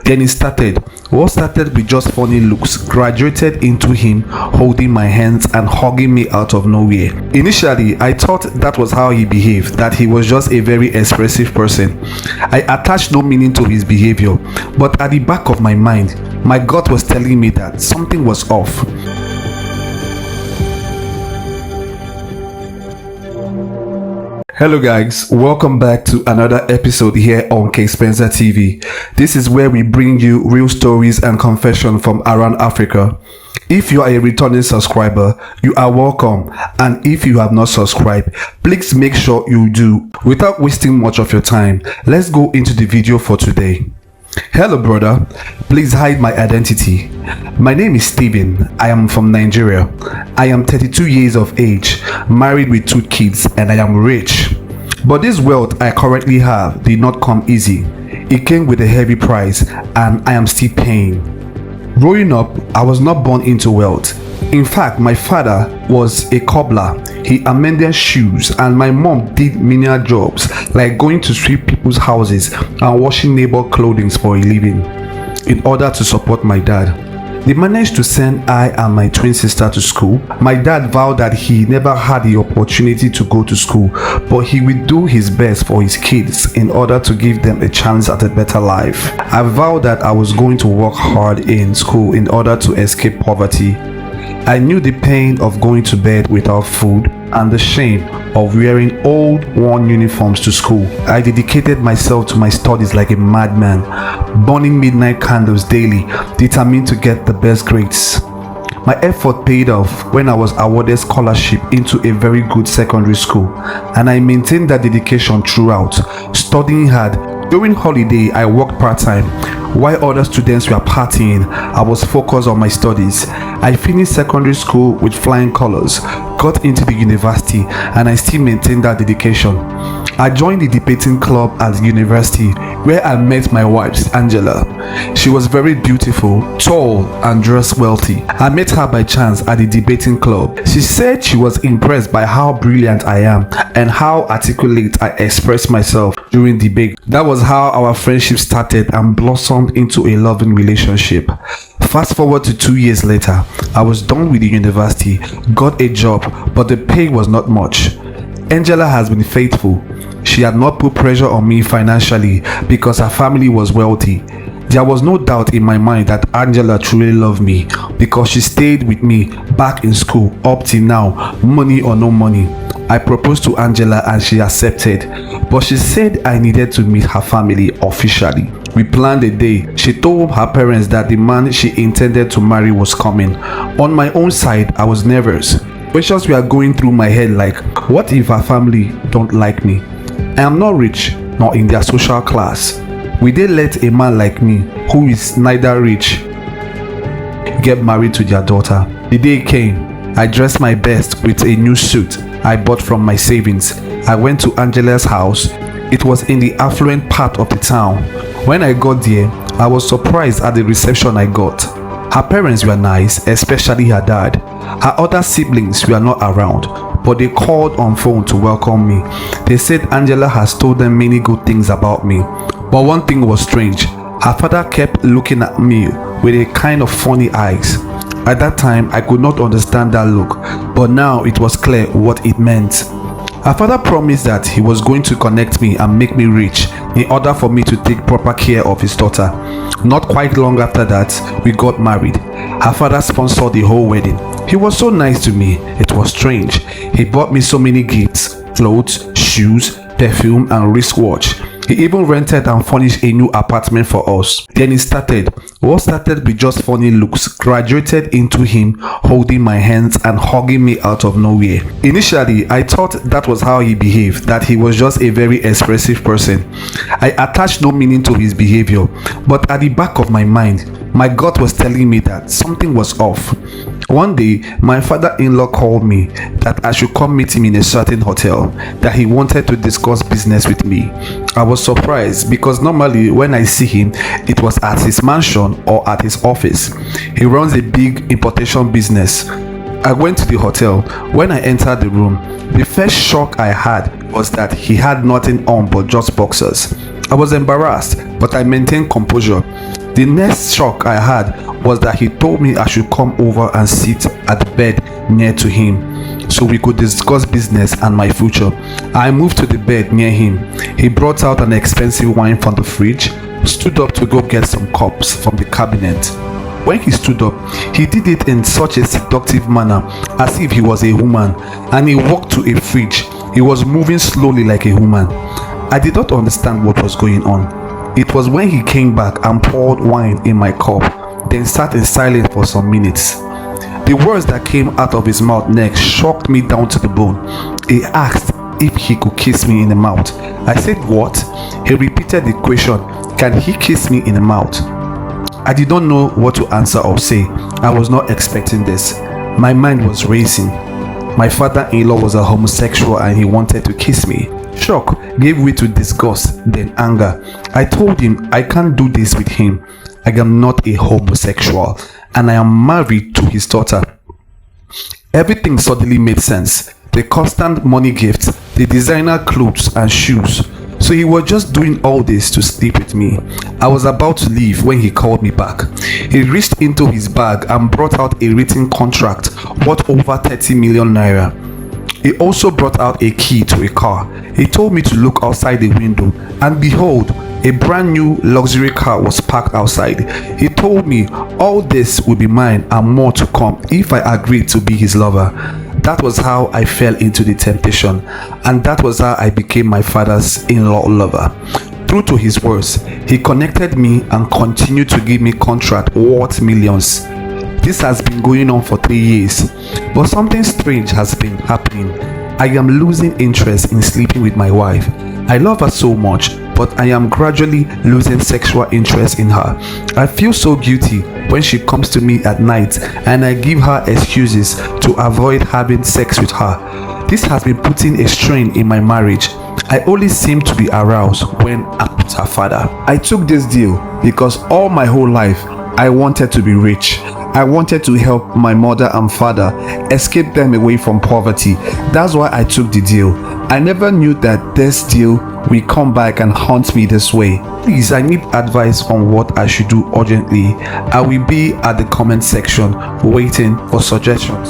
Then it started. What started with just funny looks graduated into him holding my hands and hugging me out of nowhere. Initially, I thought that was how he behaved, that he was just a very expressive person. I attached no meaning to his behavior, but at the back of my mind, my gut was telling me that something was off. Hello guys, welcome back to another episode here on K Spencer TV. This is where we bring you real stories and confession from around Africa. If you are a returning subscriber, you are welcome, and if you have not subscribed, please make sure you do. Without wasting much of your time, let's go into the video for today. Hello brother, please hide my identity. My name is Steven. I am from Nigeria. I am 32 years of age, married with 2 kids, and I am rich. But this wealth I currently have did not come easy. It came with a heavy price, and I am still paying. Growing up, I was not born into wealth. In fact, my father was a cobbler. He amended shoes, and my mom did menial jobs like going to sweep people's houses and washing neighbor clothing for a living in order to support my dad. They managed to send I and my twin sister to school. My dad vowed that he never had the opportunity to go to school, but he would do his best for his kids in order to give them a chance at a better life. I vowed that I was going to work hard in school in order to escape poverty. I knew the pain of going to bed without food and the shame of wearing old worn uniforms to school. I dedicated myself to my studies like a madman, burning midnight candles daily, determined to get the best grades. My effort paid off when I was awarded scholarship into a very good secondary school, and I maintained that dedication throughout, studying hard. During holiday, I worked part-time. While other students were partying, I was focused on my studies. I finished secondary school with flying colors, got into the university, and I still maintained that dedication. I joined the debating club at the university where I met my wife, Angela. She was very beautiful, tall, and dressed wealthy. I met her by chance at the debating club. She said she was impressed by how brilliant I am and how articulate I express myself during debate. That was how our friendship started and blossomed into a loving relationship. Fast forward to 2 years later, I was done with the university, got a job, but the pay was not much. Angela has been faithful. She had not put pressure on me financially because her family was wealthy. There was no doubt in my mind that Angela truly loved me because she stayed with me back in school up till now, money or no money. I proposed to Angela and she accepted, but she said I needed to meet her family officially. We planned a day. She told her parents that the man she intended to marry was coming. On my own side, I was nervous. Questions were going through my head like, what if her family don't like me? I am not rich nor in their social class. Will they let a man like me, who is neither rich, get married to their daughter? The day came. I dressed my best with a new suit I bought from my savings. I went to Angela's house. It was in the affluent part of the town. When I got there, I was surprised at the reception I got. Her parents were nice, especially her dad. Her other siblings were not around, but they called on phone to welcome me. They said Angela has told them many good things about me. But one thing was strange. Her father kept looking at me with a kind of funny eyes. At that time, I could not understand that look, but now it was clear what it meant. Her father promised that he was going to connect me and make me rich in order for me to take proper care of his daughter. Not quite long after that, we got married. Her father sponsored the whole wedding. He was so nice to me, it was strange. He bought me so many gifts, clothes, shoes, perfume, and wristwatch. He even rented and furnished a new apartment for us. Then it started. What started with just funny looks graduated into him holding my hands and hugging me out of nowhere. Initially, I thought that was how he behaved, that he was just a very expressive person. I attached no meaning to his behavior, but at the back of my mind, my gut was telling me that something was off. One day, my father-in-law called me that I should come meet him in a certain hotel, that he wanted to discuss business with me. I was surprised because normally when I see him, it was at his mansion or at his office. He runs a big importation business. I went to the hotel. When I entered the room, the first shock I had was that he had nothing on but just boxers. I was embarrassed, but I maintained composure. The next shock I had was that he told me I should come over and sit at the bed near to him so we could discuss business and my future. I moved to the bed near him. He brought out an expensive wine from the fridge, stood up to go get some cups from the cabinet. When he stood up, he did it in such a seductive manner as if he was a woman, and he walked to a fridge. He was moving slowly like a woman. I did not understand what was going on. It was when he came back and poured wine in my cup, then sat in silence for some minutes. The words that came out of his mouth next shocked me down to the bone. He asked if he could kiss me in the mouth. I said, "What?" He repeated the question, "Can he kiss me in the mouth?" I did not know what to answer or say. I was not expecting this. My mind was racing. My father-in-law was a homosexual and he wanted to kiss me. Shock gave way to disgust, then anger. I told him I can't do this with him. I am not a homosexual and I am married to his daughter. Everything suddenly made sense. The constant money gifts, the designer clothes and shoes. So he was just doing all this to sleep with me. I was about to leave when he called me back. He reached into his bag and brought out a written contract worth over 30 million naira. He also brought out a key to a car. He told me to look outside the window, and behold, a brand new luxury car was parked outside. He told me all this would be mine and more to come if I agreed to be his lover. That was how I fell into the temptation, and that was how I became my father's in-law lover. True to his words, he connected me and continued to give me contract worth millions. This has been going on for 3 years, but something strange has been happening. I am losing interest in sleeping with my wife. I love her so much, but I am gradually losing sexual interest in her. I feel so guilty when she comes to me at night and I give her excuses to avoid having sex with her. This has been putting a strain in my marriage. I only seem to be aroused when I'm with her father. I took this deal because all my whole life I wanted to be rich. I wanted to help my mother and father escape them away from poverty. That's why I took the deal. I never knew that this deal will come back and haunt me this way. Please, I need advice on what I should do urgently. I will be at the comment section waiting for suggestions.